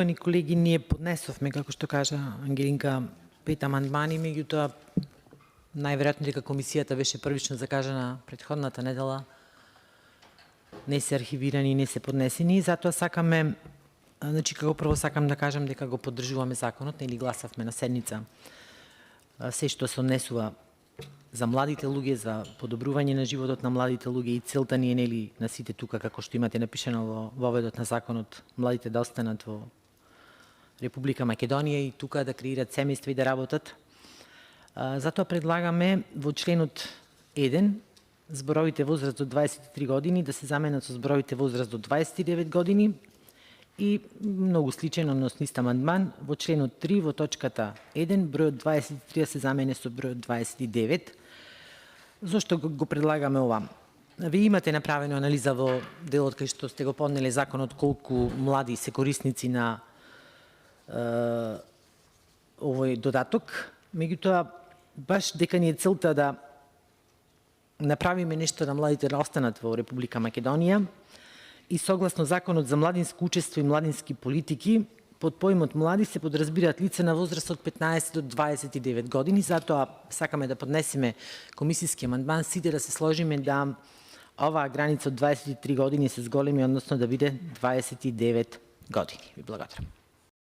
Колеги, ние поднесовме, како што кажа Ангелинка, 5 амандмани, меѓутоа најверојатно дека комисијата беше првично закажана претходната недела, не се архивирани, не се поднесени, затоа сакаме, како прво сакам да кажам дека го поддржуваме законот, нели гласавме на седница се што се однесува за младите луѓе, за подобрување на животот на младите луѓе и целта ни е нели на сите тука, како што имате напишано во воведот на законот, младите да останат во Република Македонија и тука да креират семејства и да работат. Затоа предлагаме во членот 1 зборовите возраст до 23 години да се заменат со зборовите возраст до 29 години и многу сличен, односно ист амандман, во членот 3 во точката 1 бројот 23 да се замени со бројот 29. Зошто го предлагаме ова? Вие имате направено анализа во делот кај што сте го поднеле законот колку млади се корисници на овој додаток, меѓутоа баш дека ни е целта да направиме нешто да младите да останат во Република Македонија и согласно Законот за младинско учество и младински политики, под поимот млади се подразбираат лица на возраст од 15 до 29 години, затоа сакаме да поднесеме комисијски амандман, сите да се сложиме да оваа граница од 23 години се зголеми, односно да биде 29 години. Ви благодарам.